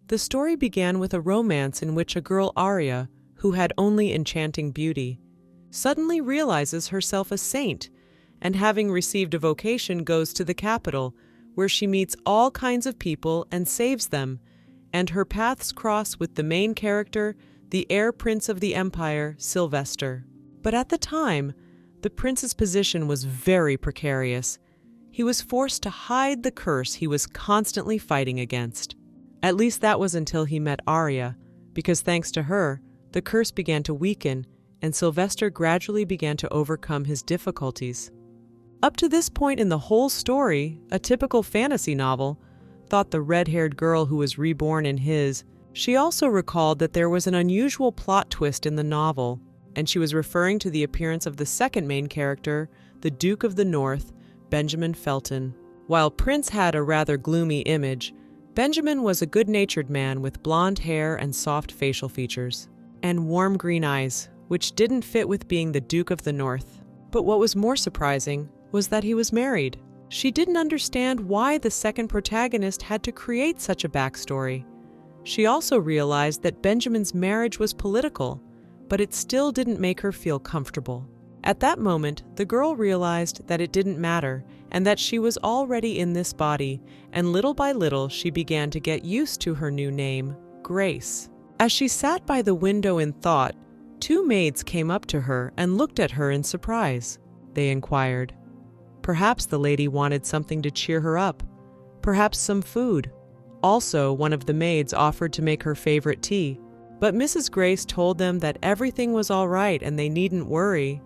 The story began with a romance in which a girl Arya, who had only enchanting beauty, suddenly realizes herself a saint, and having received a vocation goes to the capital, where she meets all kinds of people and saves them, and her paths cross with the main character, the heir prince of the empire, Sylvester. But at the time, the prince's position was very precarious. He was forced to hide the curse he was constantly fighting against. At least that was until he met Arya, because thanks to her, the curse began to weaken, and Sylvester gradually began to overcome his difficulties. Up to this point in the whole story, a typical fantasy novel, thought the red-haired girl who was reborn in his. She also recalled that there was an unusual plot twist in the novel, and she was referring to the appearance of the second main character, the Duke of the North, Benjamin Felton. While Prince had a rather gloomy image, Benjamin was a good-natured man with blonde hair and soft facial features, and warm green eyes, which didn't fit with being the Duke of the North. But what was more surprising was that he was married. She didn't understand why the second protagonist had to create such a backstory. She also realized that Benjamin's marriage was political, but it still didn't make her feel comfortable. At that moment, the girl realized that it didn't matter and that she was already in this body, and little by little she began to get used to her new name, Grace. As she sat by the window in thought, two maids came up to her and looked at her in surprise. They inquired. Perhaps the lady wanted something to cheer her up, perhaps some food. Also, one of the maids offered to make her favorite tea, but Mrs. Grace told them that everything was all right and they needn't worry.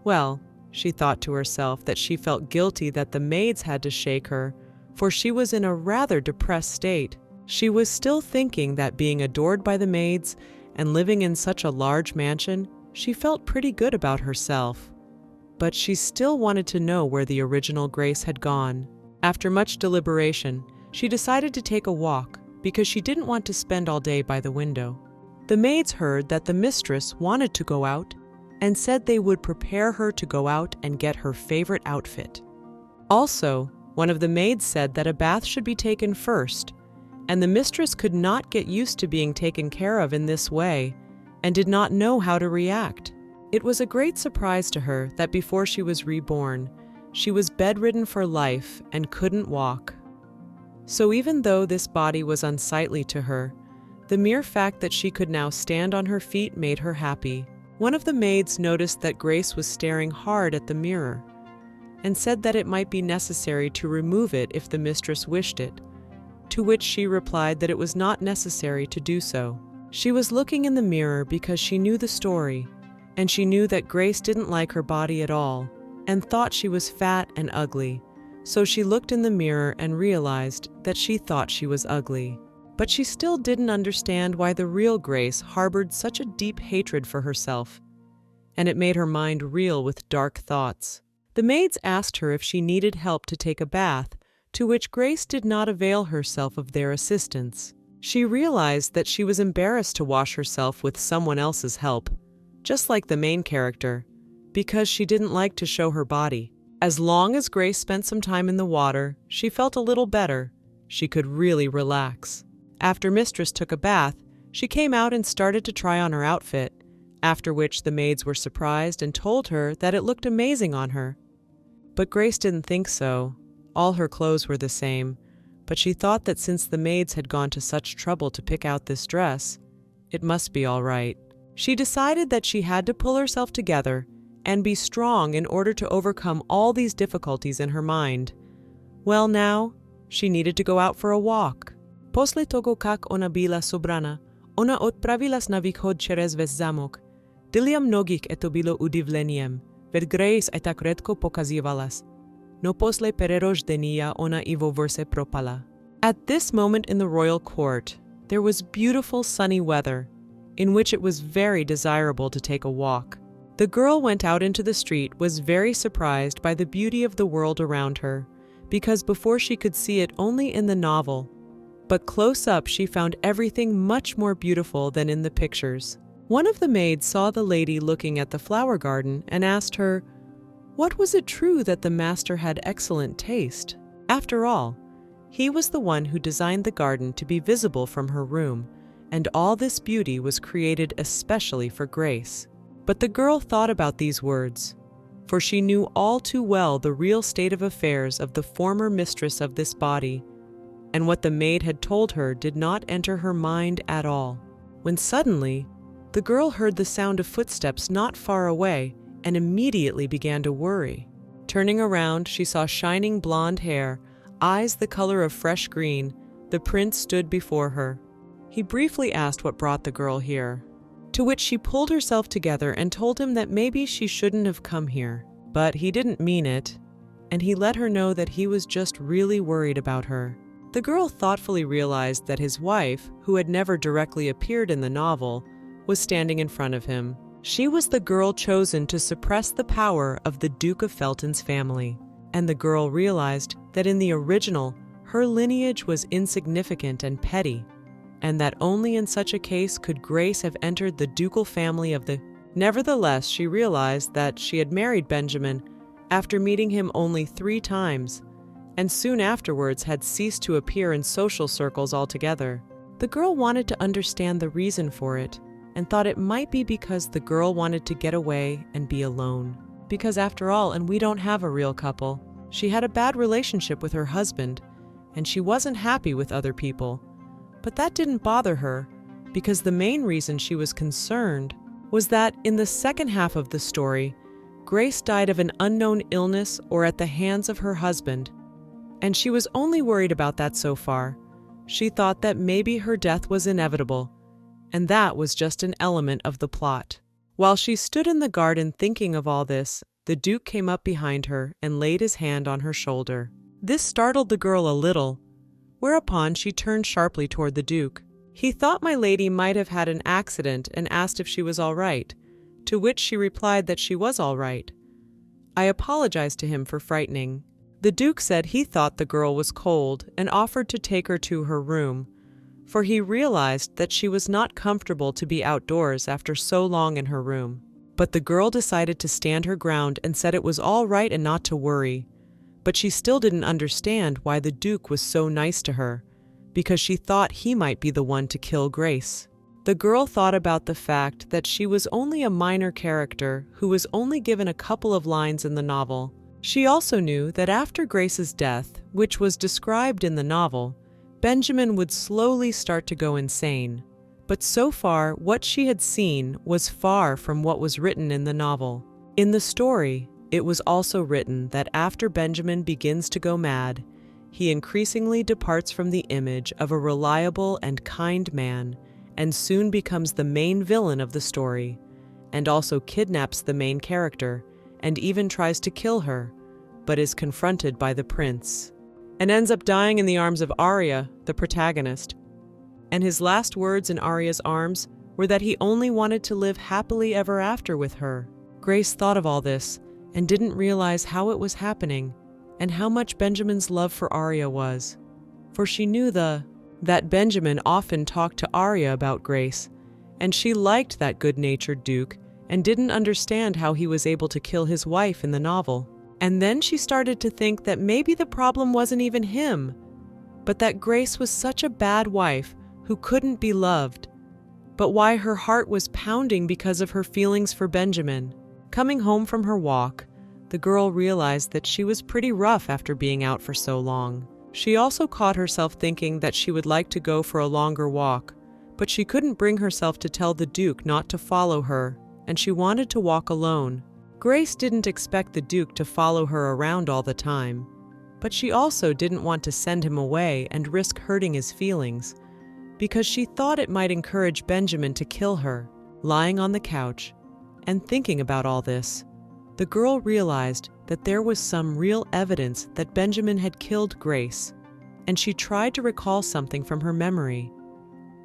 Well, she thought to herself that she felt guilty that the maids had to shake her, for she was in a rather depressed state. She was still thinking that being adored by the maids and living in such a large mansion, she felt pretty good about herself. But she still wanted to know where the original Grace had gone. After much deliberation, she decided to take a walk because she didn't want to spend all day by the window. The maids heard that the mistress wanted to go out and said they would prepare her to go out and get her favorite outfit. Also, one of the maids said that a bath should be taken first, and the mistress could not get used to being taken care of in this way and did not know how to react. It was a great surprise to her that before she was reborn, she was bedridden for life and couldn't walk. So even though this body was unsightly to her, the mere fact that she could now stand on her feet made her happy. One of the maids noticed that Grace was staring hard at the mirror and said that it might be necessary to remove it if the mistress wished it, to which she replied that it was not necessary to do so. She was looking in the mirror because she knew the story, and she knew that Grace didn't like her body at all and thought she was fat and ugly, so she looked in the mirror and realized that she thought she was ugly. But she still didn't understand why the real Grace harbored such a deep hatred for herself, and it made her mind reel with dark thoughts. The maids asked her if she needed help to take a bath, to which Grace did not avail herself of their assistance. She realized that she was embarrassed to wash herself with someone else's help, just like the main character, because she didn't like to show her body. As long as Grace spent some time in the water, she felt a little better. She could really relax. After Mistress took a bath, she came out and started to try on her outfit, after which the maids were surprised and told her that it looked amazing on her. But Grace didn't think so. All her clothes were the same, but she thought that since the maids had gone to such trouble to pick out this dress, it must be all right. She decided that she had to pull herself together and be strong in order to overcome all these difficulties in her mind. Well, now, she needed to go out for a walk. Posle togo kak ona bila sobrana, ona odpravilas na východ čerez ves zamok. Diliam nogik eto bilo udivleniem, ved Grace aj tak redko pokazívalas. No posle pererož denia ona I vo verse propala. At this moment in the royal court, there was beautiful sunny weather, in which it was very desirable to take a walk. The girl went out into the street, was very surprised by the beauty of the world around her, because before she could see it only in the novel. But close up she found everything much more beautiful than in the pictures. One of the maids saw the lady looking at the flower garden and asked her, what was it true that the master had excellent taste? After all, He was the one who designed the garden to be visible from her room, and all this beauty was created especially for Grace. But the girl thought about these words, for she knew all too well the real state of affairs of the former mistress of this body, and what the maid had told her did not enter her mind at all. When suddenly, the girl heard the sound of footsteps not far away and immediately began to worry. Turning around, she saw shining blonde hair, eyes the color of fresh green. The prince stood before her. He briefly asked what brought the girl here, to which she pulled herself together and told him that maybe she shouldn't have come here. But he didn't mean it, and he let her know that he was just really worried about her. The girl thoughtfully realized that his wife, who had never directly appeared in the novel, was standing in front of him. She was the girl chosen to suppress the power of the Duke of Felton's family, and the girl realized that in the original, her lineage was insignificant and petty, and that only in such a case could Grace have entered the ducal family of the... Nevertheless, she realized that she had married Benjamin after meeting him only 3 times, and soon afterwards had ceased to appear in social circles altogether. The girl wanted to understand the reason for it, and thought it might be because the girl wanted to get away and be alone. Because after all, and we don't have a real couple, she had a bad relationship with her husband, and she wasn't happy with other people. But that didn't bother her, because the main reason she was concerned was that in the second half of the story, Grace died of an unknown illness or at the hands of her husband, and she was only worried about that so far. She thought that maybe her death was inevitable, and that was just an element of the plot. While she stood in the garden thinking of all this, the Duke came up behind her and laid his hand on her shoulder. This startled the girl a little, whereupon she turned sharply toward the Duke. He thought my lady might have had an accident and asked if she was all right, to which she replied that she was all right. I apologized to him for frightening. The Duke said he thought the girl was cold and offered to take her to her room, for he realized that she was not comfortable to be outdoors after so long in her room. But the girl decided to stand her ground and said it was all right and not to worry. But she still didn't understand why the Duke was so nice to her, because she thought he might be the one to kill Grace. The girl thought about the fact that she was only a minor character who was only given a couple of lines in the novel. She also knew that after Grace's death, which was described in the novel, Benjamin would slowly start to go insane. But so far, what she had seen was far from what was written in the novel. In the story, it was also written that after Benjamin begins to go mad, he increasingly departs from the image of a reliable and kind man and soon becomes the main villain of the story, and also kidnaps the main character and even tries to kill her, but is confronted by the prince, and ends up dying in the arms of Arya, the protagonist. And his last words in Arya's arms were that he only wanted to live happily ever after with her. Grace thought of all this and didn't realize how it was happening and how much Benjamin's love for Arya was. For she knew that Benjamin often talked to Arya about Grace, and she liked that good-natured Duke and didn't understand how he was able to kill his wife in the novel. And then she started to think that maybe the problem wasn't even him, but that Grace was such a bad wife who couldn't be loved, but why her heart was pounding because of her feelings for Benjamin. Coming home from her walk, the girl realized that she was pretty rough after being out for so long. She also caught herself thinking that she would like to go for a longer walk, but she couldn't bring herself to tell the Duke not to follow her, and she wanted to walk alone. Grace didn't expect the Duke to follow her around all the time, but she also didn't want to send him away and risk hurting his feelings, because she thought it might encourage Benjamin to kill her. Lying on the couch and thinking about all this, the girl realized that there was some real evidence that Benjamin had killed Grace, and she tried to recall something from her memory,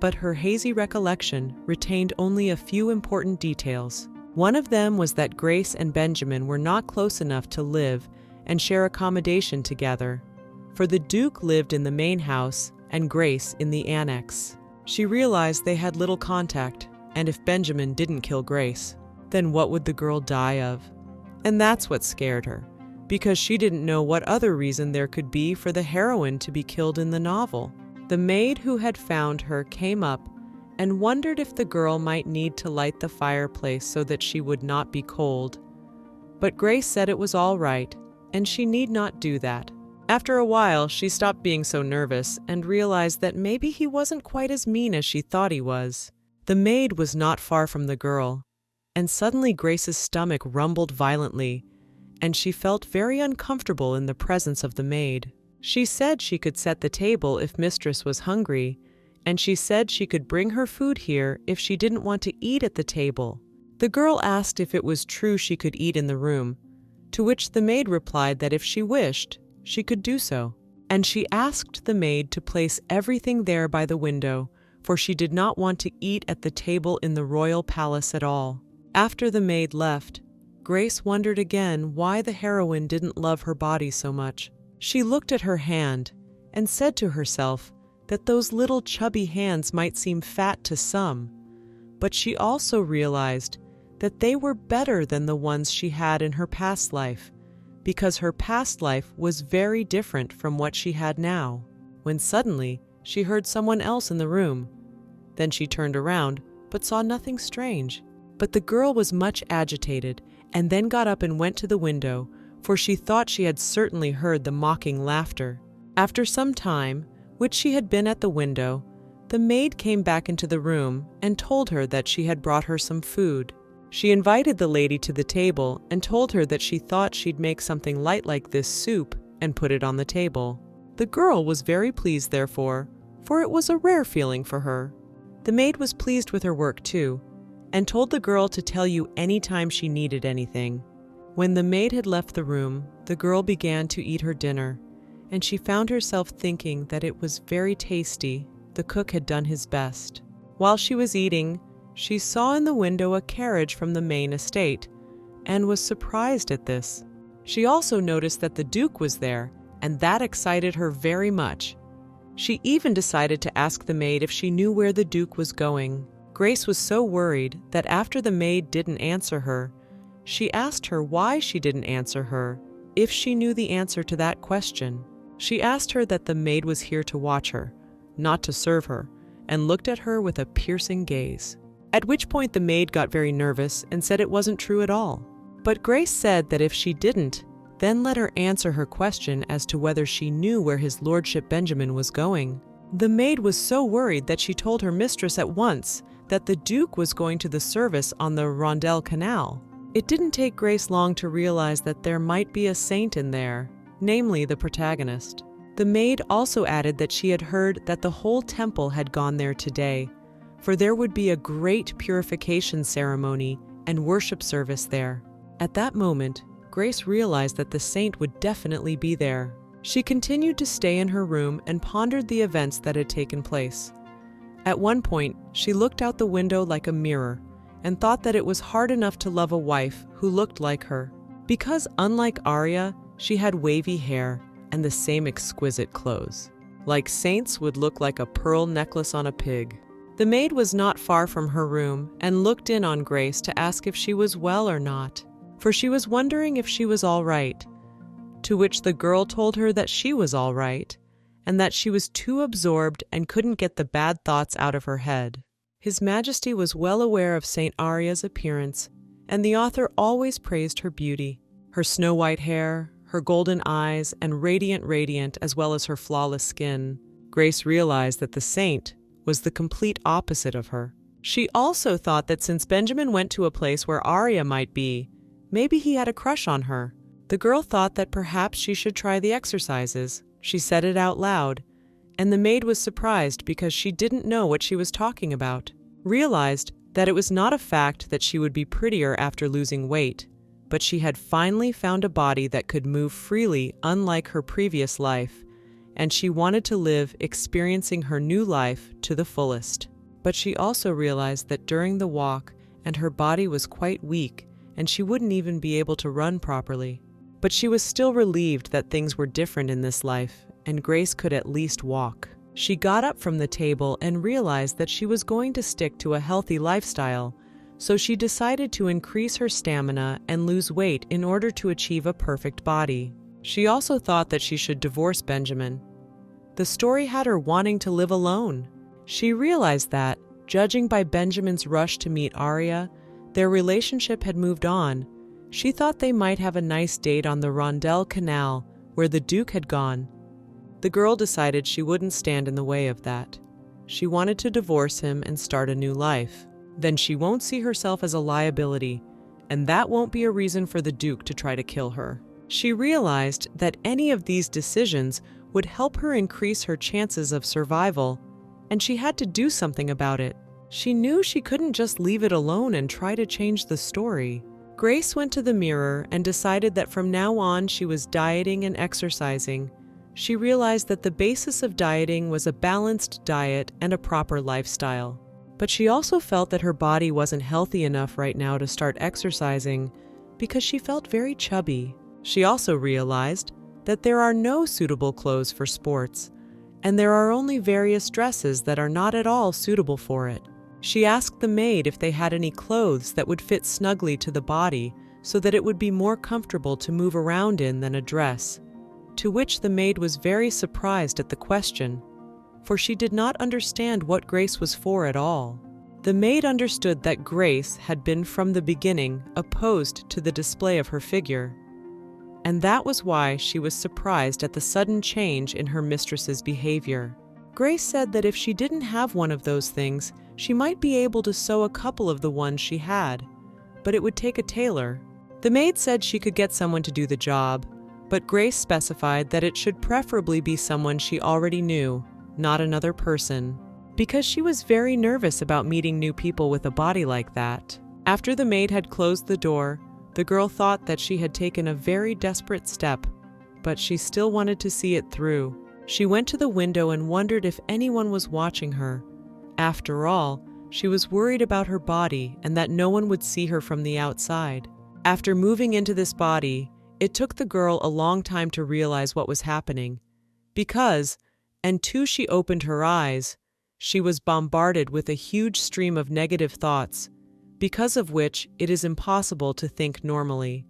but her hazy recollection retained only a few important details. One of them was that Grace and Benjamin were not close enough to live and share accommodation together, for the Duke lived in the main house and Grace in the annex. She realized they had little contact, and if Benjamin didn't kill Grace, then what would the girl die of? And that's what scared her, because she didn't know what other reason there could be for the heroine to be killed in the novel. The maid who had found her came up and wondered if the girl might need to light the fireplace so that she would not be cold. But Grace said it was all right, and she need not do that. After a while, she stopped being so nervous and realized that maybe he wasn't quite as mean as she thought he was. The maid was not far from the girl, and suddenly Grace's stomach rumbled violently, and she felt very uncomfortable in the presence of the maid. She said she could set the table if mistress was hungry, and she said she could bring her food here if she didn't want to eat at the table. The girl asked if it was true she could eat in the room, to which the maid replied that if she wished, she could do so. And she asked the maid to place everything there by the window, for she did not want to eat at the table in the royal palace at all. After the maid left, Grace wondered again why the heroine didn't love her body so much. She looked at her hand and said to herself that those little chubby hands might seem fat to some, but she also realized that they were better than the ones she had in her past life, because her past life was very different from what she had now. When suddenly she heard someone else in the room. Then she turned around, but saw nothing strange. But the girl was much agitated, and then got up and went to the window, for she thought she had certainly heard the mocking laughter. After some time, which she had been at the window, the maid came back into the room and told her that she had brought her some food. She invited the lady to the table and told her that she thought she'd make something light like this soup and put it on the table. The girl was very pleased, therefore, for it was a rare feeling for her. The maid was pleased with her work, too, and told the girl to tell you any time she needed anything. When the maid had left the room, the girl began to eat her dinner, and she found herself thinking that it was very tasty. The cook had done his best. While she was eating, she saw in the window a carriage from the main estate, and was surprised at this. She also noticed that the Duke was there, and that excited her very much. She even decided to ask the maid if she knew where the Duke was going. Grace was so worried that after the maid didn't answer her, she asked her why she didn't answer her, if she knew the answer to that question. She asked her that the maid was here to watch her, not to serve her, and looked at her with a piercing gaze. At which point the maid got very nervous and said it wasn't true at all. But Grace said that if she didn't, then let her answer her question as to whether she knew where his lordship Benjamin was going. The maid was so worried that she told her mistress at once that the Duke was going to the service on the Rondel Canal. It didn't take Grace long to realize that there might be a saint in there, namely the protagonist. The maid also added that she had heard that the whole temple had gone there today, for there would be a great purification ceremony and worship service there. At that moment, Grace realized that the saint would definitely be there. She continued to stay in her room and pondered the events that had taken place. At one point, she looked out the window like a mirror and thought that it was hard enough to love a wife who looked like her, because unlike Arya, she had wavy hair and the same exquisite clothes. Like saints would look like a pearl necklace on a pig. The maid was not far from her room and looked in on Grace to ask if she was well or not, for she was wondering if she was all right, to which the girl told her that she was all right, and that she was too absorbed and couldn't get the bad thoughts out of her head. His Majesty was well aware of Saint Arya's appearance, and the author always praised her beauty. Her snow-white hair, her golden eyes, and radiant as well as her flawless skin. Grace realized that the saint was the complete opposite of her. She also thought that since Benjamin went to a place where Arya might be, maybe he had a crush on her. The girl thought that perhaps she should try the exercises. She said it out loud, and the maid was surprised because she didn't know what she was talking about. Realized that it was not a fact that she would be prettier after losing weight, but she had finally found a body that could move freely unlike her previous life, and she wanted to live experiencing her new life to the fullest. But she also realized that during the walk, and her body was quite weak, and she wouldn't even be able to run properly. But she was still relieved that things were different in this life, and Grace could at least walk. She got up from the table and realized that she was going to stick to a healthy lifestyle, so she decided to increase her stamina and lose weight in order to achieve a perfect body. She also thought that she should divorce Benjamin. The story had her wanting to live alone. She realized that, judging by Benjamin's rush to meet Arya, their relationship had moved on. She thought they might have a nice date on the Rondel Canal, where the Duke had gone. The girl decided she wouldn't stand in the way of that. She wanted to divorce him and start a new life. Then she won't see herself as a liability, and that won't be a reason for the Duke to try to kill her. She realized that any of these decisions would help her increase her chances of survival, and she had to do something about it. She knew she couldn't just leave it alone and try to change the story. Grace went to the mirror and decided that from now on she was dieting and exercising. She realized that the basis of dieting was a balanced diet and a proper lifestyle. But she also felt that her body wasn't healthy enough right now to start exercising because she felt very chubby. She also realized that there are no suitable clothes for sports, and there are only various dresses that are not at all suitable for it. She asked the maid if they had any clothes that would fit snugly to the body so that it would be more comfortable to move around in than a dress, to which the maid was very surprised at the question, for she did not understand what Grace was for at all. The maid understood that Grace had been from the beginning opposed to the display of her figure, and that was why she was surprised at the sudden change in her mistress's behavior. Grace said that if she didn't have one of those things, she might be able to sew a couple of the ones she had, but it would take a tailor. The maid said she could get someone to do the job, but Grace specified that it should preferably be someone she already knew, not another person, because she was very nervous about meeting new people with a body like that. After the maid had closed the door, the girl thought that she had taken a very desperate step, but she still wanted to see it through. She went to the window and wondered if anyone was watching her. After all, she was worried about her body and that no one would see her from the outside. After moving into this body, it took the girl a long time to realize what was happening, because, until she opened her eyes, she was bombarded with a huge stream of negative thoughts, because of which it is impossible to think normally.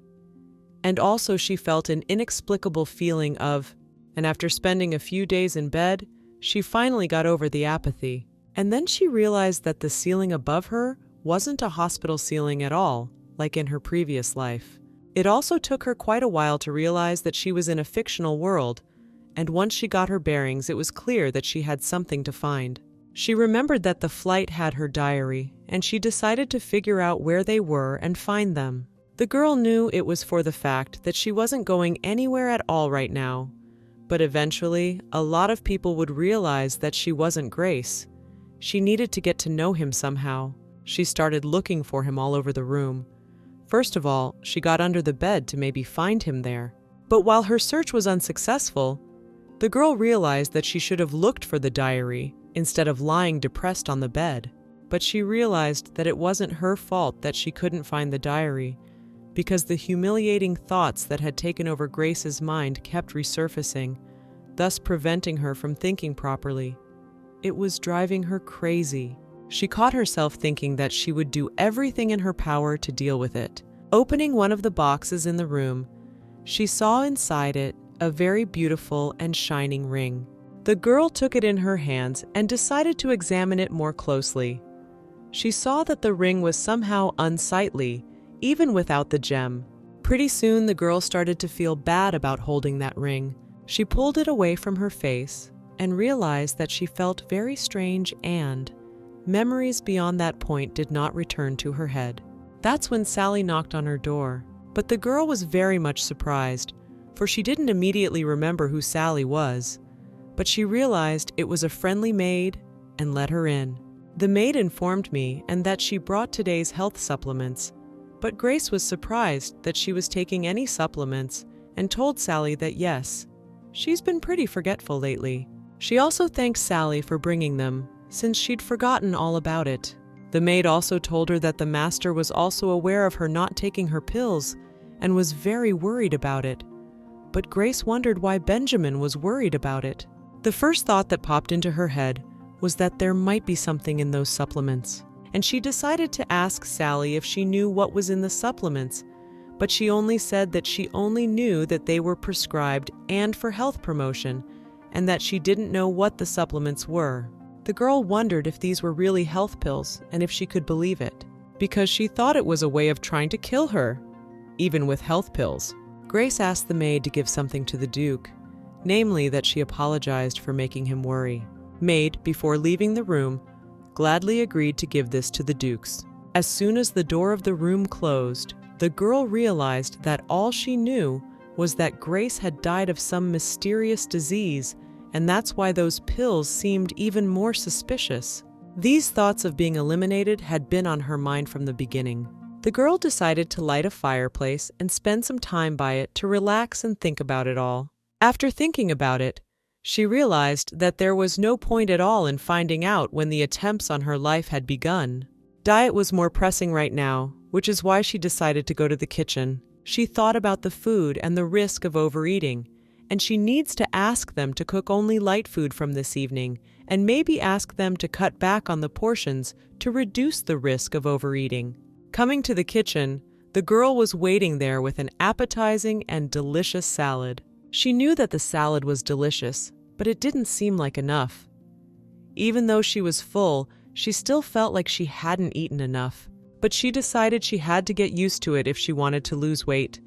And also she felt an inexplicable feeling of, and after spending a few days in bed, she finally got over the apathy. And then she realized that the ceiling above her wasn't a hospital ceiling at all, like in her previous life. It also took her quite a while to realize that she was in a fictional world, and once she got her bearings, it was clear that she had something to find. She remembered that the flight had her diary, and she decided to figure out where they were and find them. The girl knew it was for the fact that she wasn't going anywhere at all right now, but eventually, a lot of people would realize that she wasn't Grace. She needed to get to know him somehow. She started looking for him all over the room. First of all, she got under the bed to maybe find him there. But while her search was unsuccessful, the girl realized that she should have looked for the diary instead of lying depressed on the bed. But she realized that it wasn't her fault that she couldn't find the diary, because the humiliating thoughts that had taken over Grace's mind kept resurfacing, thus preventing her from thinking properly. It was driving her crazy. She caught herself thinking that she would do everything in her power to deal with it. Opening one of the boxes in the room, she saw inside it a very beautiful and shining ring. The girl took it in her hands and decided to examine it more closely. She saw that the ring was somehow unsightly, even without the gem. Pretty soon, the girl started to feel bad about holding that ring. She pulled it away from her face and realized that she felt very strange, and memories beyond that point did not return to her head. That's when Sally knocked on her door. But the girl was very much surprised, for she didn't immediately remember who Sally was. But she realized it was a friendly maid and let her in. The maid informed me and that she brought today's health supplements, but Grace was surprised that she was taking any supplements and told Sally that yes, she's been pretty forgetful lately. She also thanked Sally for bringing them, since she'd forgotten all about it. The maid also told her that the master was also aware of her not taking her pills and was very worried about it. But Grace wondered why Benjamin was worried about it. The first thought that popped into her head was that there might be something in those supplements. and she decided to ask Sally if she knew what was in the supplements, but she only said that she only knew that they were prescribed and for health promotion, and that she didn't know what the supplements were. The girl wondered if these were really health pills and if she could believe it, because she thought it was a way of trying to kill her, even with health pills. Grace asked the maid to give something to the Duke, namely that she apologized for making him worry. Maid, before leaving the room, gladly agreed to give this to the Dukes. As soon as the door of the room closed, the girl realized that all she knew was that Grace had died of some mysterious disease, and that's why those pills seemed even more suspicious. These thoughts of being eliminated had been on her mind from the beginning. The girl decided to light a fireplace and spend some time by it to relax and think about it all. After thinking about it, she realized that there was no point at all in finding out when the attempts on her life had begun. Diet was more pressing right now, which is why she decided to go to the kitchen. She thought about the food and the risk of overeating, and she needs to ask them to cook only light food from this evening, and maybe ask them to cut back on the portions to reduce the risk of overeating. Coming to the kitchen, the girl was waiting there with an appetizing and delicious salad. She knew that the salad was delicious, but it didn't seem like enough. Even though she was full, she still felt like she hadn't eaten enough. But she decided she had to get used to it if she wanted to lose weight.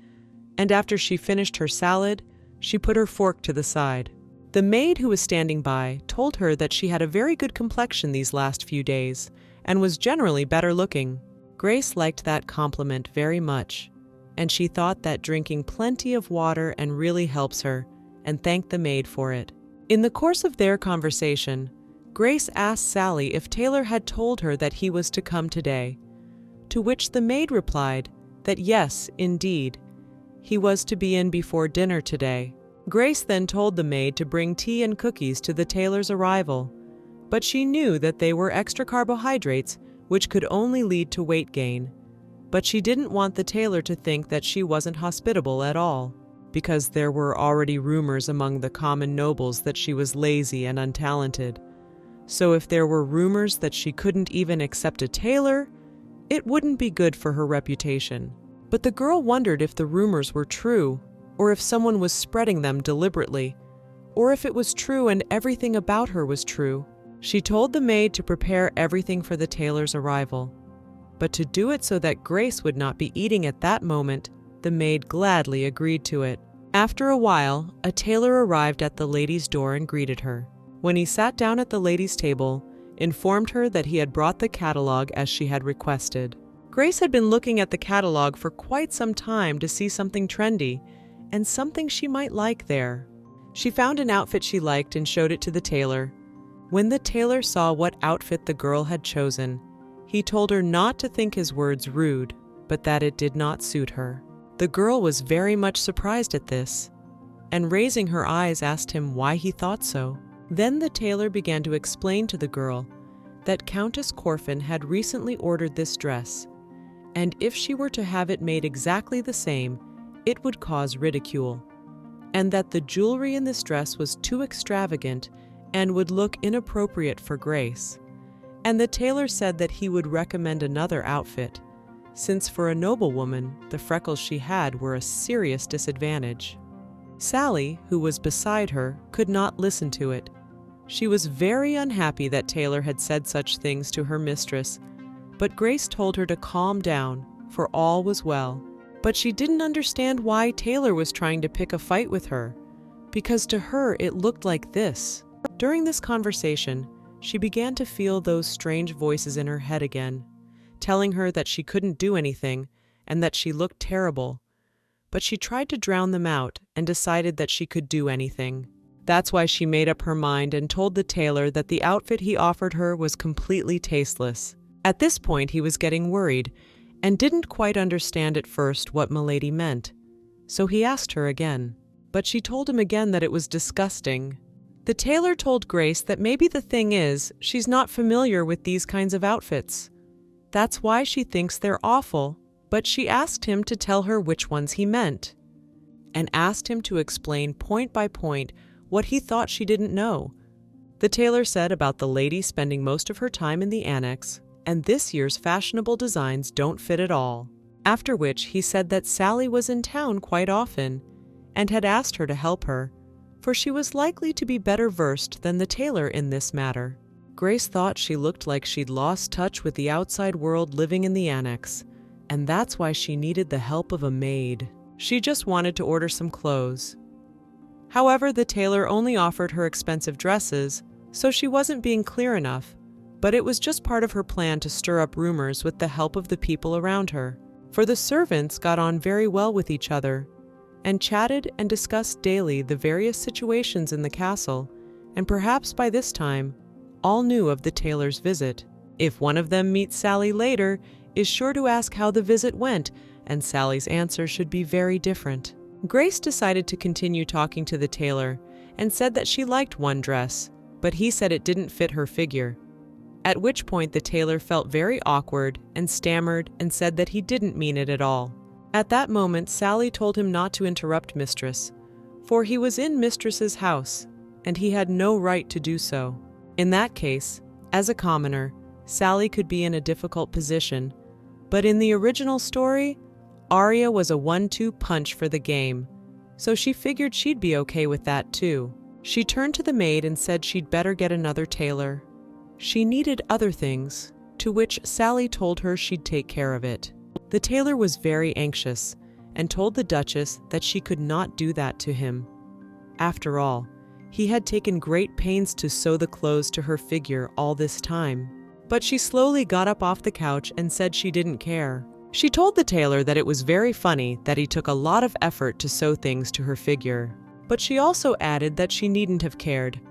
And after she finished her salad, she put her fork to the side. The maid who was standing by told her that she had a very good complexion these last few days and was generally better looking. Grace liked that compliment very much, and she thought that drinking plenty of water and really helps her, and thanked the maid for it. In the course of their conversation, Grace asked Sally if Tailor had told her that he was to come today, to which the maid replied that yes, indeed, he was to be in before dinner today. Grace then told the maid to bring tea and cookies to the tailor's arrival, but she knew that they were extra carbohydrates which could only lead to weight gain. But she didn't want the tailor to think that she wasn't hospitable at all, because there were already rumors among the common nobles that she was lazy and untalented. So if there were rumors that she couldn't even accept a tailor, it wouldn't be good for her reputation. But the girl wondered if the rumors were true, or if someone was spreading them deliberately, or if it was true and everything about her was true. She told the maid to prepare everything for the tailor's arrival, but to do it so that Grace would not be eating at that moment, the maid gladly agreed to it. After a while, a tailor arrived at the lady's door and greeted her. When he sat down at the lady's table, informed her that he had brought the catalog as she had requested. Grace had been looking at the catalog for quite some time to see something trendy and something she might like there. She found an outfit she liked and showed it to the tailor. When the tailor saw what outfit the girl had chosen, he told her not to think his words rude, but that it did not suit her. The girl was very much surprised at this, and raising her eyes asked him why he thought so. Then the tailor began to explain to the girl that Countess Corfin had recently ordered this dress, and if she were to have it made exactly the same, it would cause ridicule, and that the jewelry in this dress was too extravagant and would look inappropriate for Grace. And the tailor said that he would recommend another outfit, since for a noblewoman, the freckles she had were a serious disadvantage. Sally, who was beside her, could not listen to it. She was very unhappy that Tailor had said such things to her mistress, but Grace told her to calm down, for all was well. But she didn't understand why Tailor was trying to pick a fight with her, because to her it looked like this. During this conversation, she began to feel those strange voices in her head again, telling her that she couldn't do anything and that she looked terrible. But she tried to drown them out and decided that she could do anything. That's why she made up her mind and told the tailor that the outfit he offered her was completely tasteless. At this point, he was getting worried and didn't quite understand at first what Milady meant, so he asked her again. But she told him again that it was disgusting. The tailor told Grace that maybe the thing is she's not familiar with these kinds of outfits. That's why she thinks they're awful, but she asked him to tell her which ones he meant, and asked him to explain point by point what he thought she didn't know. The tailor said about the lady spending most of her time in the annex, and this year's fashionable designs don't fit at all. After which he said that Sally was in town quite often and had asked her to help her, for she was likely to be better versed than the tailor in this matter. Grace thought she looked like she'd lost touch with the outside world living in the annex, and that's why she needed the help of a maid. She just wanted to order some clothes. However, the tailor only offered her expensive dresses, so she wasn't being clear enough, but it was just part of her plan to stir up rumors with the help of the people around her. For the servants got on very well with each other, and chatted and discussed daily the various situations in the castle, and perhaps by this time, all knew of the tailor's visit. If one of them meets Sally later, is sure to ask how the visit went, and Sally's answer should be very different. Grace decided to continue talking to the tailor, and said that she liked one dress, but he said it didn't fit her figure. At which point the tailor felt very awkward and stammered and said that he didn't mean it at all. At that moment, Sally told him not to interrupt Mistress, for he was in Mistress's house, and he had no right to do so. In that case, as a commoner, Sally could be in a difficult position, but in the original story, Arya was a 1-2 punch for the game, so she figured she'd be okay with that too. She turned to the maid and said she'd better get another tailor. She needed other things, to which Sally told her she'd take care of it. The tailor was very anxious and told the Duchess that she could not do that to him. After all, he had taken great pains to sew the clothes to her figure all this time. But she slowly got up off the couch and said she didn't care. She told the tailor that it was very funny that he took a lot of effort to sew things to her figure. But she also added that she needn't have cared,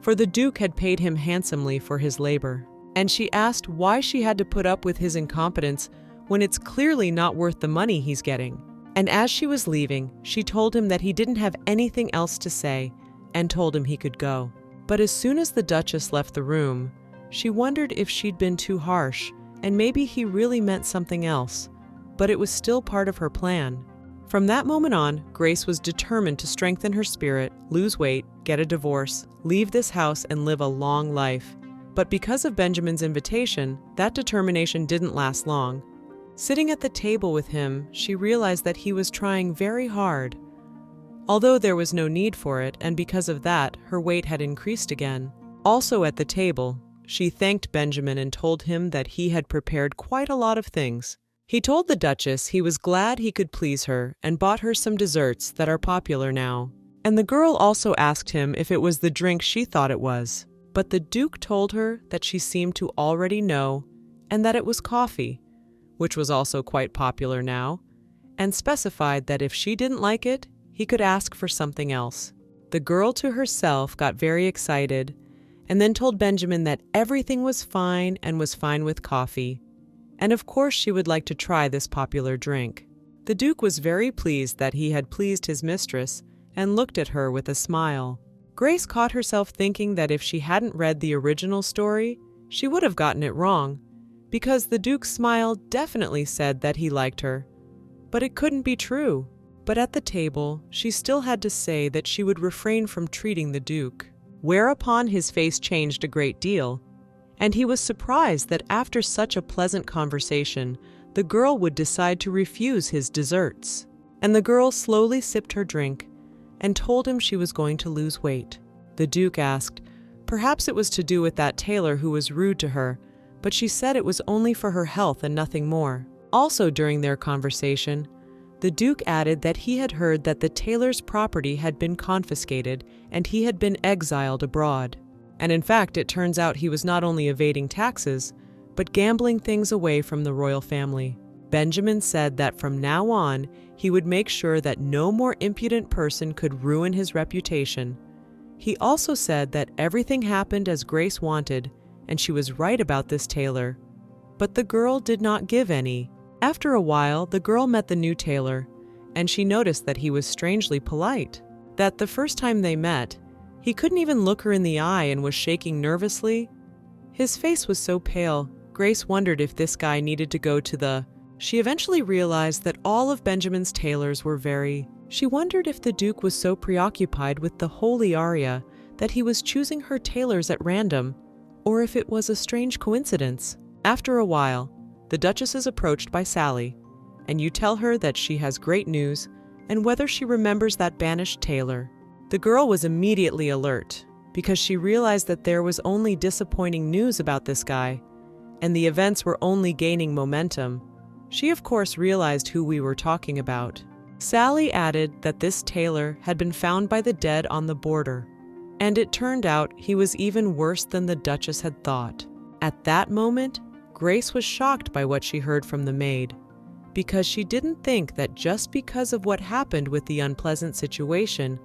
for the Duke had paid him handsomely for his labor. And she asked why she had to put up with his incompetence when it's clearly not worth the money he's getting. And as she was leaving, she told him that he didn't have anything else to say and told him he could go. But as soon as the Duchess left the room, she wondered if she'd been too harsh and maybe he really meant something else, but it was still part of her plan. From that moment on, Grace was determined to strengthen her spirit, lose weight, get a divorce, leave this house, and live a long life. But because of Benjamin's invitation, that determination didn't last long. Sitting at the table with him, she realized that he was trying very hard. Although there was no need for it, and because of that, her weight had increased again. Also at the table, she thanked Benjamin and told him that he had prepared quite a lot of things. He told the Duchess he was glad he could please her and bought her some desserts that are popular now. And the girl also asked him if it was the drink she thought it was. But the Duke told her that she seemed to already know and that it was coffee, which was also quite popular now, and specified that if she didn't like it, he could ask for something else. The girl to herself got very excited and then told Benjamin that everything was fine and was fine with coffee. And of course she would like to try this popular drink. The Duke was very pleased that he had pleased his mistress and looked at her with a smile. Grace caught herself thinking that if she hadn't read the original story, she would have gotten it wrong, because the Duke's smile definitely said that he liked her. But it couldn't be true. But at the table, she still had to say that she would refrain from treating the Duke. Whereupon his face changed a great deal, and he was surprised that after such a pleasant conversation, the girl would decide to refuse his desserts. And the girl slowly sipped her drink and told him she was going to lose weight. The Duke asked, perhaps it was to do with that tailor who was rude to her, but she said it was only for her health and nothing more. Also during their conversation, the Duke added that he had heard that the tailor's property had been confiscated and he had been exiled abroad. And in fact, it turns out he was not only evading taxes, but gambling things away from the royal family. Benjamin said that from now on, he would make sure that no more impudent person could ruin his reputation. He also said that everything happened as Grace wanted, and she was right about this tailor. But the girl did not give any. After a while, the girl met the new tailor, and she noticed that he was strangely polite. That the first time they met, he couldn't even look her in the eye and was shaking nervously. His face was so pale, Grace wondered if this guy needed to go to the... She eventually realized that all of Benjamin's tailors were very... She wondered if the Duke was so preoccupied with the holy Arya that he was choosing her tailors at random, or if it was a strange coincidence. After a while, the Duchess is approached by Sally, and you tell her that she has great news and whether she remembers that banished Tailor. The girl was immediately alert because she realized that there was only disappointing news about this guy, and the events were only gaining momentum. She of course realized who we were talking about. Sally added that this Tailor had been found by the dead on the border, and it turned out he was even worse than the Duchess had thought. At that moment, Grace was shocked by what she heard from the maid, because she didn't think that just because of what happened with the unpleasant situation,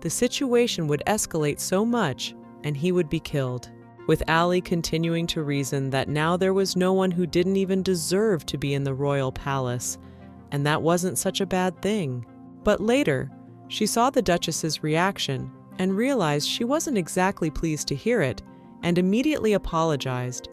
the situation would escalate so much and he would be killed. With Allie continuing to reason that now there was no one who didn't even deserve to be in the royal palace, and that wasn't such a bad thing. But later, she saw the Duchess's reaction and realized she wasn't exactly pleased to hear it, and immediately apologized,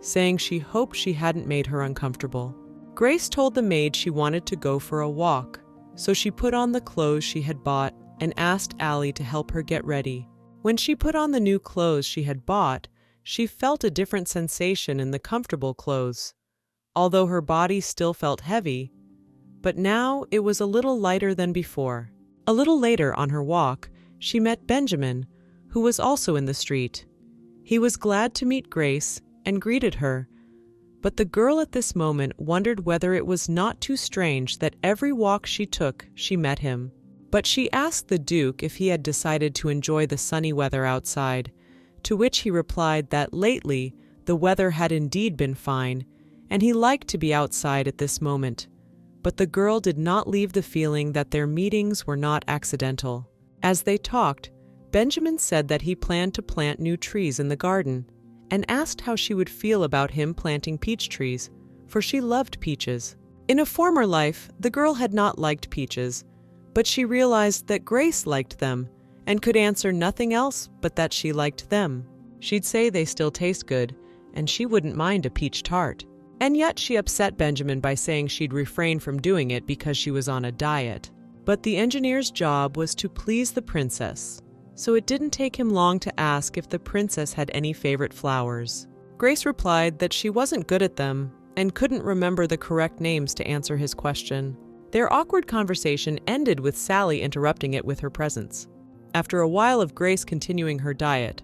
saying she hoped she hadn't made her uncomfortable. Grace told the maid she wanted to go for a walk, so she put on the clothes she had bought and asked Allie to help her get ready. When she put on the new clothes she had bought, she felt a different sensation in the comfortable clothes, although her body still felt heavy, but now it was a little lighter than before. A little later on her walk, she met Benjamin, who was also in the street. He was glad to meet Grace and greeted her, but the girl at this moment wondered whether it was not too strange that every walk she took, she met him. But she asked the Duke if he had decided to enjoy the sunny weather outside, to which he replied that lately the weather had indeed been fine, and he liked to be outside at this moment. But the girl did not leave the feeling that their meetings were not accidental. As they talked, Benjamin said that he planned to plant new trees in the garden, and asked how she would feel about him planting peach trees, for she loved peaches. In a former life, the girl had not liked peaches, but she realized that Grace liked them, and could answer nothing else but that she liked them. She'd say they still taste good, and she wouldn't mind a peach tart. And yet she upset Benjamin by saying she'd refrain from doing it because she was on a diet. But the engineer's job was to please the princess, so it didn't take him long to ask if the princess had any favorite flowers. Grace replied that she wasn't good at them and couldn't remember the correct names to answer his question. Their awkward conversation ended with Sally interrupting it with her presence. After a while of Grace continuing her diet,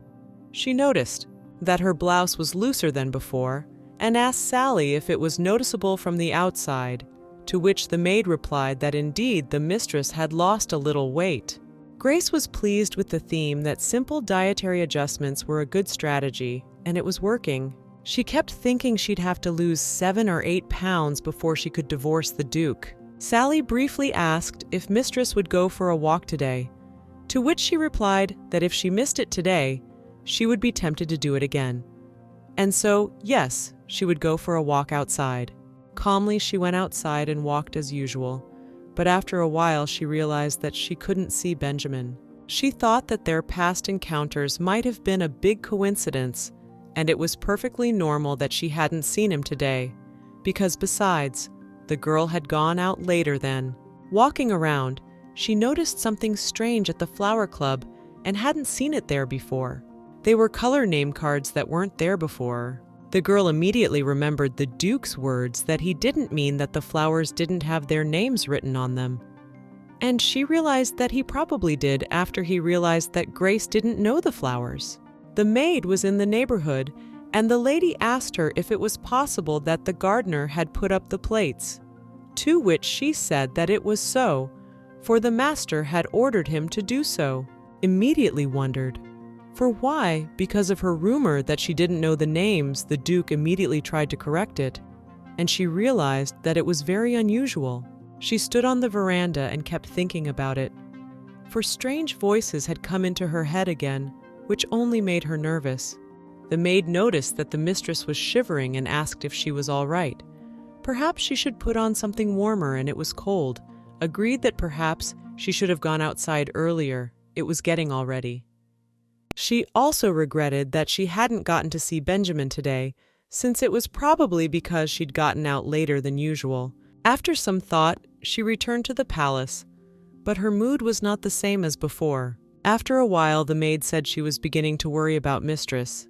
she noticed that her blouse was looser than before and asked Sally if it was noticeable from the outside, to which the maid replied that indeed the mistress had lost a little weight. Grace was pleased with the theme that simple dietary adjustments were a good strategy, and it was working. She kept thinking she'd have to lose 7 or 8 pounds before she could divorce the Duke. Sally briefly asked if Mistress would go for a walk today, to which she replied that if she missed it today, she would be tempted to do it again. And so, yes, she would go for a walk outside. Calmly, she went outside and walked as usual, but after a while she realized that she couldn't see Benjamin. She thought that their past encounters might have been a big coincidence, and it was perfectly normal that she hadn't seen him today, because besides, the girl had gone out later then. Walking around, she noticed something strange at the flower club and hadn't seen it there before. They were color name cards that weren't there before. The girl immediately remembered the Duke's words that he didn't mean that the flowers didn't have their names written on them. And she realized that he probably did after he realized that Grace didn't know the flowers. The maid was in the neighborhood, and the lady asked her if it was possible that the gardener had put up the plates, to which she said that it was so, for the master had ordered him to do so. Immediately wondered, for why, because of her rumor that she didn't know the names, the Duke immediately tried to correct it, and she realized that it was very unusual. She stood on the veranda and kept thinking about it, for strange voices had come into her head again, which only made her nervous. The maid noticed that the mistress was shivering and asked if she was all right. Perhaps she should put on something warmer and it was cold, agreed that perhaps she should have gone outside earlier. It was getting already. She also regretted that she hadn't gotten to see Benjamin today, since it was probably because she'd gotten out later than usual. After some thought, she returned to the palace, but her mood was not the same as before. After a while, the maid said she was beginning to worry about Mistress.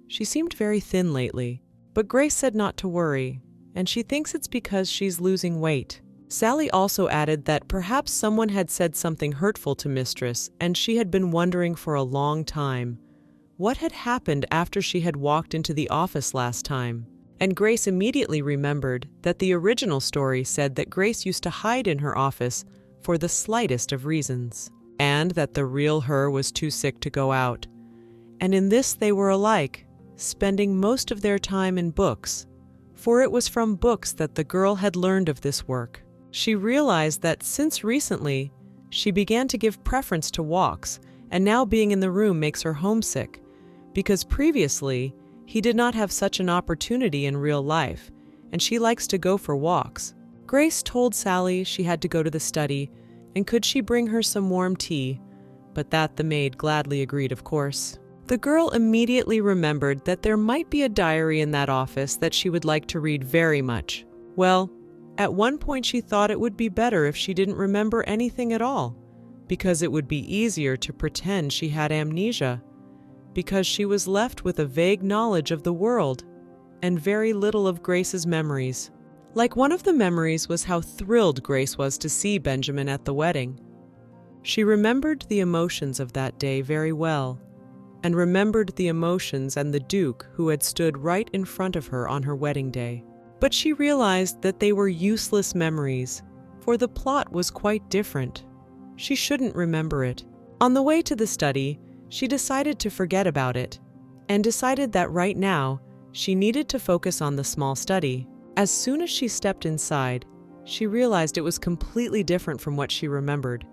She seemed very thin lately. But Grace said not to worry, and she thinks it's because she's losing weight. Sally also added that perhaps someone had said something hurtful to Mistress, and she had been wondering for a long time what had happened after she had walked into the office last time. And Grace immediately remembered that the original story said that Grace used to hide in her office for the slightest of reasons, and that the real her was too sick to go out. And in this they were alike, spending most of their time in books, for it was from books that the girl had learned of this work. She realized that since recently, she began to give preference to walks, and now being in the room makes her homesick, because previously, he did not have such an opportunity in real life, and she likes to go for walks. Grace told Sally she had to go to the study, and could she bring her some warm tea, but that the maid gladly agreed, of course. The girl immediately remembered that there might be a diary in that office that she would like to read very much. Well, at one point she thought it would be better if she didn't remember anything at all, because it would be easier to pretend she had amnesia, because she was left with a vague knowledge of the world and very little of Grace's memories. Like one of the memories was how thrilled Grace was to see Benjamin at the wedding. She remembered the emotions of that day very well, and remembered the emotions and the Duke who had stood right in front of her on her wedding day. But she realized that they were useless memories, for the plot was quite different. She shouldn't remember it. On the way to the study, she decided to forget about it, and decided that right now, she needed to focus on the small study. As soon as she stepped inside, she realized it was completely different from what she remembered,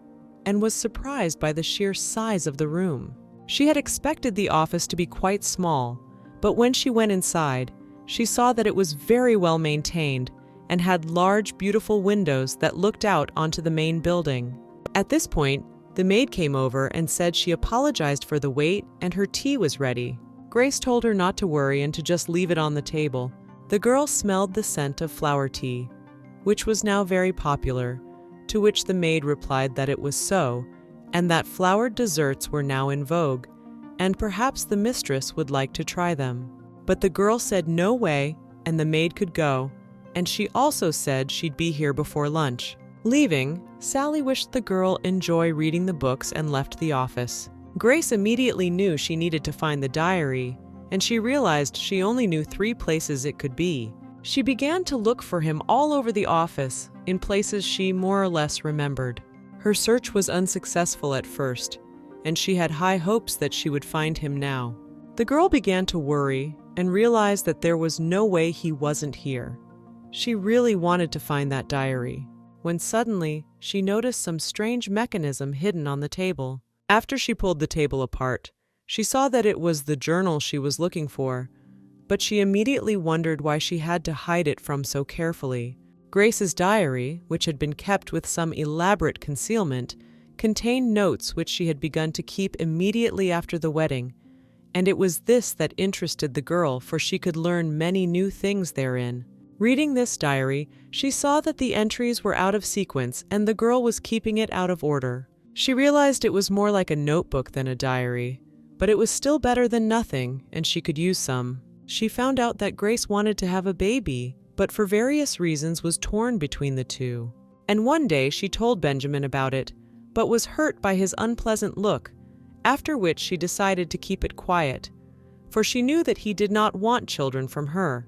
and was surprised by the sheer size of the room. She had expected the office to be quite small, but when she went inside, she saw that it was very well maintained and had large, beautiful windows that looked out onto the main building. At this point, the maid came over and said she apologized for the wait and her tea was ready. Grace told her not to worry and to just leave it on the table. The girl smelled the scent of flower tea, which was now very popular, to which the maid replied that it was so, and that flowered desserts were now in vogue, and perhaps the mistress would like to try them. But the girl said no way, and the maid could go, and she also said she'd be here before lunch. Leaving, Sally wished the girl enjoy reading the books and left the office. Grace immediately knew she needed to find the diary, and she realized she only knew 3 places it could be. She began to look for him all over the office, in places she more or less remembered. Her search was unsuccessful at first, and she had high hopes that she would find him now. The girl began to worry and realized that there was no way he wasn't here. She really wanted to find that diary, when suddenly she noticed some strange mechanism hidden on the table. After she pulled the table apart, she saw that it was the journal she was looking for, but she immediately wondered why she had to hide it from so carefully. Grace's diary, which had been kept with some elaborate concealment, contained notes which she had begun to keep immediately after the wedding, and it was this that interested the girl, for she could learn many new things therein. Reading this diary, she saw that the entries were out of sequence and the girl was keeping it out of order. She realized it was more like a notebook than a diary, but it was still better than nothing, and she could use some. She found out that Grace wanted to have a baby, but for various reasons was torn between the two. And one day she told Benjamin about it, but was hurt by his unpleasant look, after which she decided to keep it quiet, for she knew that he did not want children from her.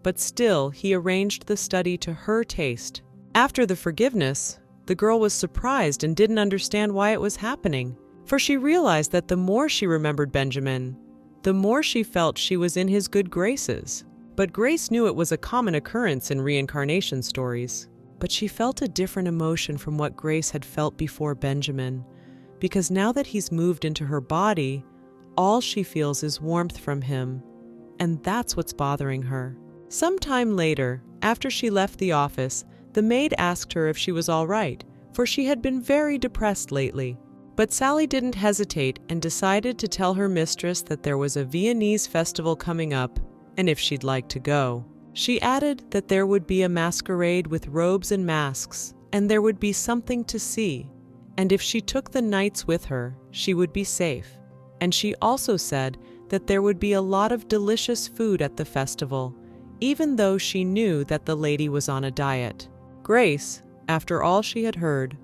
But still, he arranged the study to her taste. After the forgiveness, the girl was surprised and didn't understand why it was happening, for she realized that the more she remembered Benjamin, the more she felt she was in his good graces. But Grace knew it was a common occurrence in reincarnation stories. But she felt a different emotion from what Grace had felt before Benjamin, because now that he's moved into her body, all she feels is warmth from him, and that's what's bothering her. Some time later, after she left the office, the maid asked her if she was all right, for she had been very depressed lately. But Sally didn't hesitate and decided to tell her mistress that there was a Viennese festival coming up, and if she'd like to go. She added that there would be a masquerade with robes and masks, and there would be something to see, and if she took the knights with her, she would be safe. And she also said that there would be a lot of delicious food at the festival, even though she knew that the lady was on a diet. Grace, after all she had heard,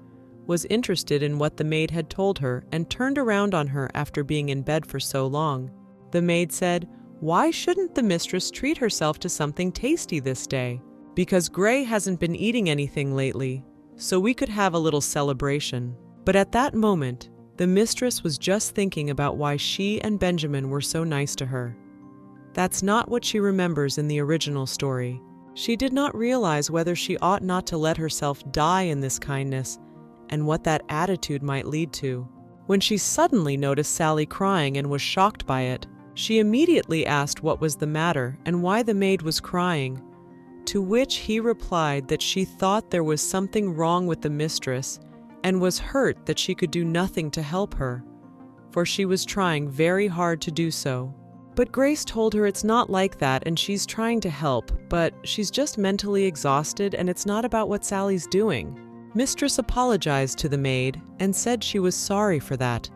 was interested in what the maid had told her and turned around on her after being in bed for so long. The maid said, "Why shouldn't the mistress treat herself to something tasty this day? Because Gray hasn't been eating anything lately, so we could have a little celebration." But at that moment, the mistress was just thinking about why she and Benjamin were so nice to her. That's not what she remembers in the original story. She did not realize whether she ought not to let herself die in this kindness and what that attitude might lead to. When she suddenly noticed Sally crying and was shocked by it, she immediately asked what was the matter and why the maid was crying, to which he replied that she thought there was something wrong with the mistress and was hurt that she could do nothing to help her, for she was trying very hard to do so. But Grace told her it's not like that and she's trying to help, but she's just mentally exhausted and it's not about what Sally's doing. Mistress apologized to the maid and said she was sorry for that,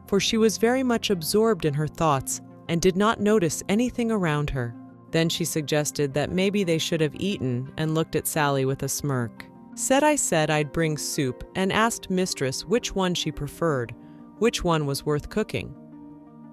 for she was very much absorbed in her thoughts and did not notice anything around her. Then she suggested that maybe they should have eaten and looked at Sally with a smirk. I said I'd bring soup and asked Mistress which one she preferred, which one was worth cooking.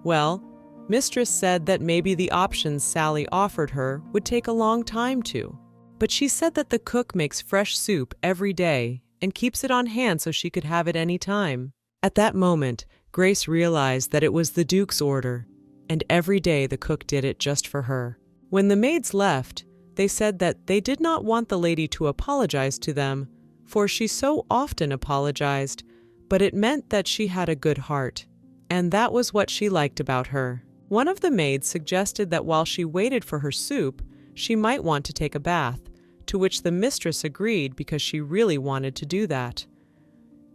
Well, Mistress said that maybe the options Sally offered her would take a long time to, but she said that the cook makes fresh soup every day and keeps it on hand so she could have it any time. At that moment, Grace realized that it was the Duke's order, and every day the cook did it just for her. When the maids left, they said that they did not want the lady to apologize to them, for she so often apologized, but it meant that she had a good heart, and that was what she liked about her. One of the maids suggested that while she waited for her soup, she might want to take a bath, to which the mistress agreed because she really wanted to do that.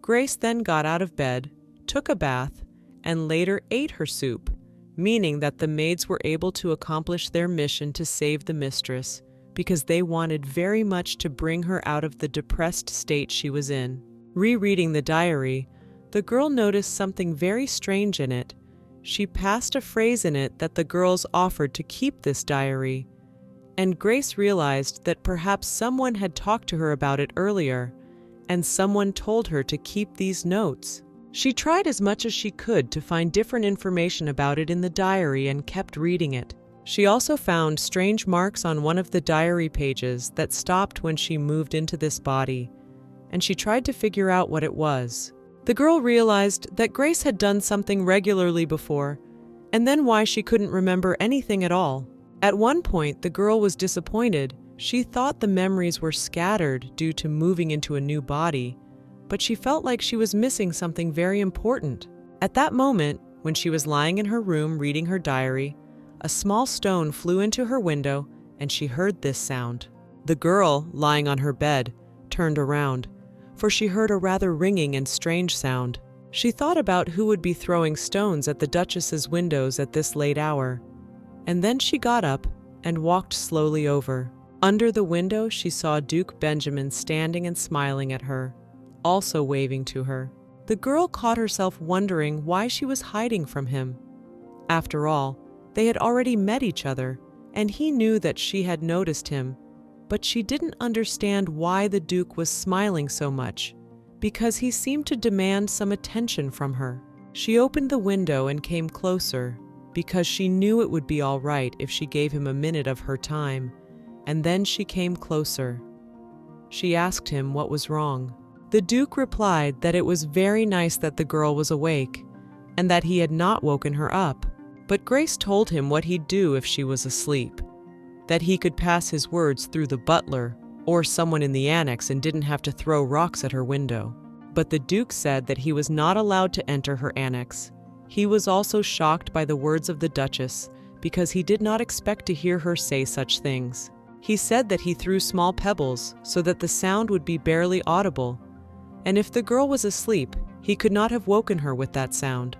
Grace then got out of bed, took a bath, and later ate her soup, meaning that the maids were able to accomplish their mission to save the mistress, because they wanted very much to bring her out of the depressed state she was in. Rereading the diary, the girl noticed something very strange in it. She passed a phrase in it that the girls offered to keep this diary, and Grace realized that perhaps someone had talked to her about it earlier, and someone told her to keep these notes. She tried as much as she could to find different information about it in the diary and kept reading it. She also found strange marks on one of the diary pages that stopped when she moved into this body, and she tried to figure out what it was. The girl realized that Grace had done something regularly before, and then why she couldn't remember anything at all. At one point, the girl was disappointed. She thought the memories were scattered due to moving into a new body, but she felt like she was missing something very important. At that moment, when she was lying in her room reading her diary, a small stone flew into her window and she heard this sound. The girl, lying on her bed, turned around, for she heard a rather ringing and strange sound. She thought about who would be throwing stones at the Duchess's windows at this late hour, and then she got up and walked slowly over. Under the window, she saw Duke Benjamin standing and smiling at her, also waving to her. The girl caught herself wondering why she was hiding from him. After all, they had already met each other, and he knew that she had noticed him, but she didn't understand why the Duke was smiling so much, because he seemed to demand some attention from her. She opened the window and came closer, because she knew it would be all right if she gave him a minute of her time, and then she came closer. She asked him what was wrong. The Duke replied that it was very nice that the girl was awake, and that he had not woken her up. But Grace told him what he'd do if she was asleep, that he could pass his words through the butler or someone in the annex and didn't have to throw rocks at her window. But the Duke said that he was not allowed to enter her annex. He was also shocked by the words of the Duchess because he did not expect to hear her say such things. He said that he threw small pebbles so that the sound would be barely audible, and if the girl was asleep, he could not have woken her with that sound.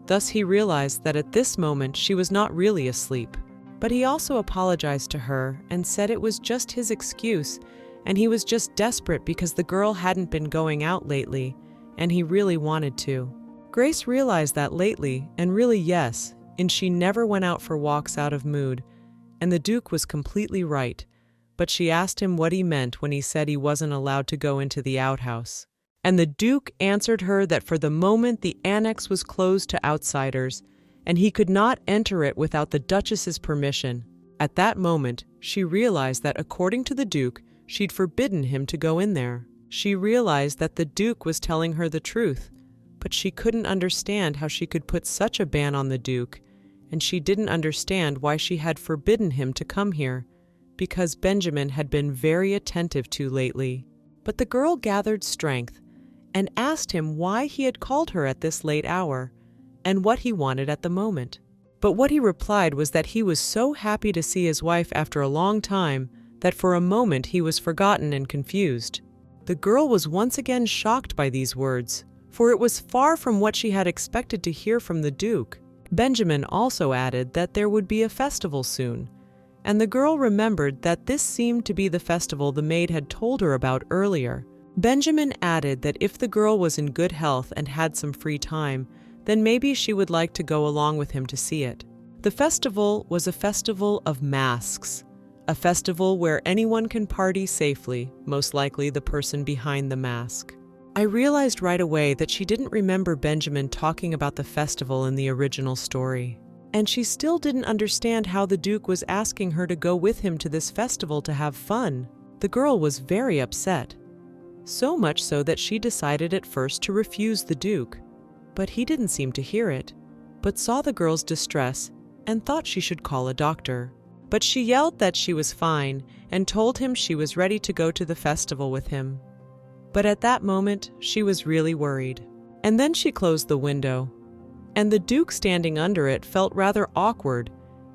Thus he realized that at this moment she was not really asleep. But he also apologized to her and said it was just his excuse, and he was just desperate because the girl hadn't been going out lately, and he really wanted to. Grace realized that lately, and really yes, and she never went out for walks out of mood, and the Duke was completely right, but she asked him what he meant when he said he wasn't allowed to go into the outhouse. And the Duke answered her that for the moment the annex was closed to outsiders, and he could not enter it without the Duchess's permission. At that moment, she realized that according to the Duke, she'd forbidden him to go in there. She realized that the Duke was telling her the truth, but she couldn't understand how she could put such a ban on the Duke, and she didn't understand why she had forbidden him to come here, because Benjamin had been very attentive to lately. But the girl gathered strength and asked him why he had called her at this late hour and what he wanted at the moment. But what he replied was that he was so happy to see his wife after a long time that for a moment he was forgotten and confused. The girl was once again shocked by these words, for it was far from what she had expected to hear from the Duke. Benjamin also added that there would be a festival soon, and the girl remembered that this seemed to be the festival the maid had told her about earlier. Benjamin added that if the girl was in good health and had some free time, then maybe she would like to go along with him to see it. The festival was a festival of masks, a festival where anyone can party safely, most likely the person behind the mask. I realized right away that she didn't remember Benjamin talking about the festival in the original story, and she still didn't understand how the Duke was asking her to go with him to this festival to have fun. The girl was very upset, so much so that she decided at first to refuse the Duke. But he didn't seem to hear it, but saw the girl's distress and thought she should call a doctor. But she yelled that she was fine and told him she was ready to go to the festival with him. But at that moment, she was really worried. And then she closed the window, and the Duke standing under it felt rather awkward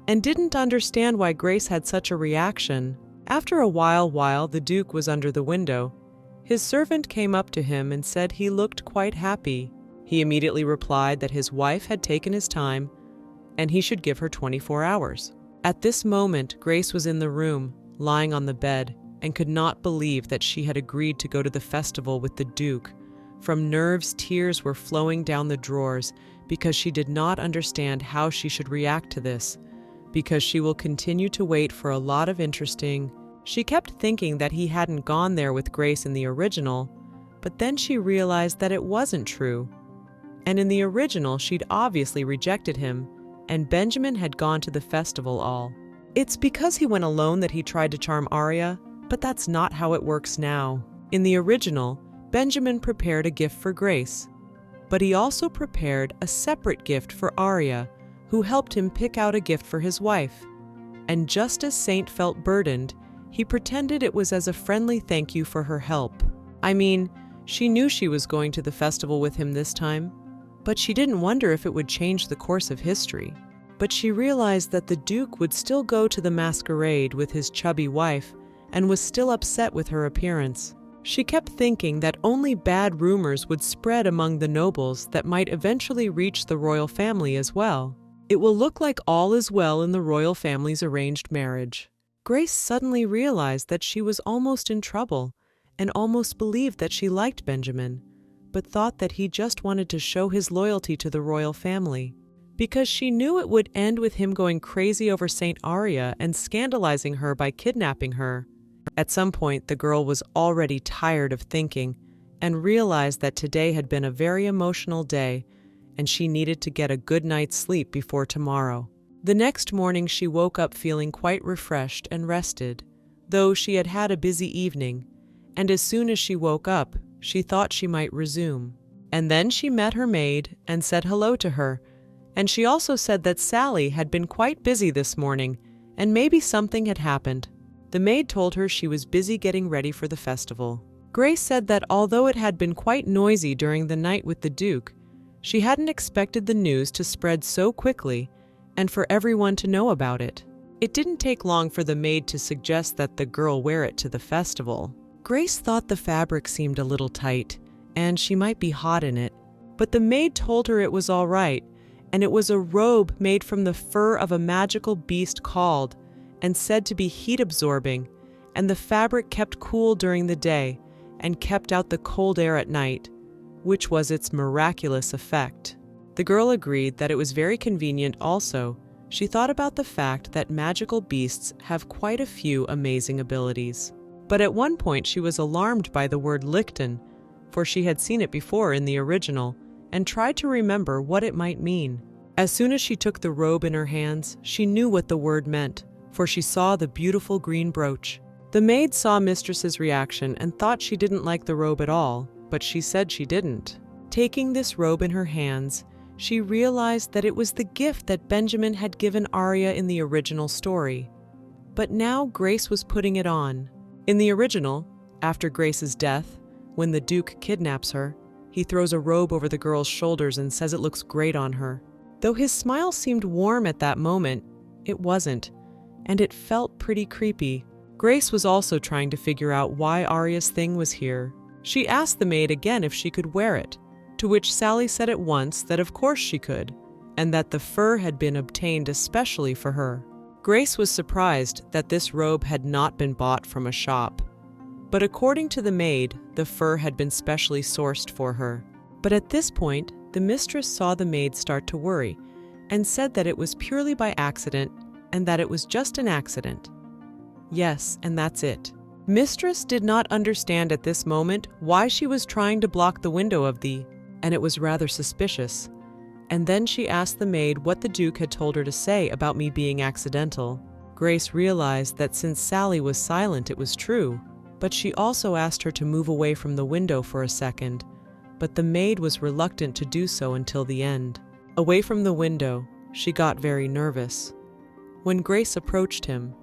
and didn't understand why Grace had such a reaction. After a while the Duke was under the window, his servant came up to him and said he looked quite happy. He immediately replied that his wife had taken his time and he should give her 24 hours. At this moment, Grace was in the room, lying on the bed, and could not believe that she had agreed to go to the festival with the Duke. From nerves, tears were flowing down the drawers because she did not understand how she should react to this, because she will continue to wait for a lot of interesting. She kept thinking that he hadn't gone there with Grace in the original, but then she realized that it wasn't true. And in the original, she'd obviously rejected him, and Benjamin had gone to the festival all. It's because he went alone that he tried to charm Arya, but that's not how it works now. In the original, Benjamin prepared a gift for Grace, but he also prepared a separate gift for Arya, who helped him pick out a gift for his wife. And just as Saint felt burdened, he pretended it was as a friendly thank you for her help. I mean, she knew she was going to the festival with him this time, but she didn't wonder if it would change the course of history. But she realized that the Duke would still go to the masquerade with his chubby wife and was still upset with her appearance. She kept thinking that only bad rumors would spread among the nobles that might eventually reach the royal family as well. It will look like all is well in the royal family's arranged marriage. Grace suddenly realized that she was almost in trouble and almost believed that she liked Benjamin, but thought that he just wanted to show his loyalty to the royal family, because she knew it would end with him going crazy over Saint Arya and scandalizing her by kidnapping her. At some point, the girl was already tired of thinking and realized that today had been a very emotional day and she needed to get a good night's sleep before tomorrow. The next morning, she woke up feeling quite refreshed and rested, though she had had a busy evening, and as soon as she woke up, she thought she might resume. And then she met her maid and said hello to her, and she also said that Sally had been quite busy this morning and maybe something had happened. The maid told her she was busy getting ready for the festival. Grace said that although it had been quite noisy during the night with the Duke, she hadn't expected the news to spread so quickly and for everyone to know about it. It didn't take long for the maid to suggest that the girl wear it to the festival. Grace thought the fabric seemed a little tight, and she might be hot in it, but the maid told her it was all right, and it was a robe made from the fur of a magical beast called, and said to be heat-absorbing, and the fabric kept cool during the day and kept out the cold air at night, which was its miraculous effect. The girl agreed that it was very convenient also she thought about the fact that magical beasts have quite a few amazing abilities. But at one point she was alarmed by the word Lichten, for she had seen it before in the original, and tried to remember what it might mean. As soon as she took the robe in her hands, she knew what the word meant, for she saw the beautiful green brooch. The maid saw Mistress's reaction and thought she didn't like the robe at all, but she said she didn't. Taking this robe in her hands, she realized that it was the gift that Benjamin had given Arya in the original story. But now Grace was putting it on. In the original, after Grace's death, when the Duke kidnaps her, he throws a robe over the girl's shoulders and says it looks great on her. Though his smile seemed warm at that moment, it wasn't, and it felt pretty creepy. Grace was also trying to figure out why Arya's thing was here. She asked the maid again if she could wear it, to which Sally said at once that of course she could, and that the fur had been obtained especially for her. Grace was surprised that this robe had not been bought from a shop. But according to the maid, the fur had been specially sourced for her. But at this point, the mistress saw the maid start to worry, and said that it was purely by accident, and that it was just an accident. Yes, and that's it. Mistress did not understand at this moment why she was trying to block the window of the, and it was rather suspicious. And then she asked the maid what the Duke had told her to say about me being accidental. Grace realized that since Sally was silent, it was true, but she also asked her to move away from the window for a second, but the maid was reluctant to do so until the end. Away from the window, she got very nervous. When Grace approached him,